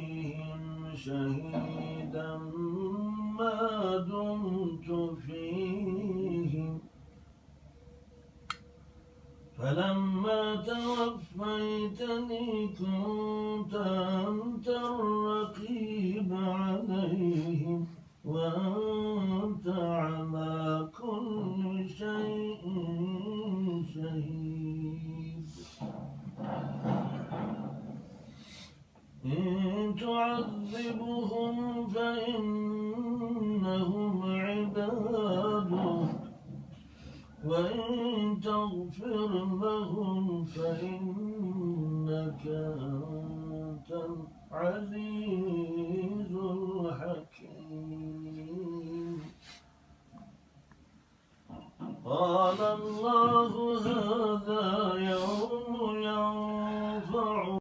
عليهم شهيدا ما دمت فيهم فلما توفيتني كنت أنت الرقيب عليهم وأنت على كل شيء شهيد إن تعذبهم فإنهم عبادك وإن تغفر لهم فإنك أنت العزيز الحكيم قال الله هذا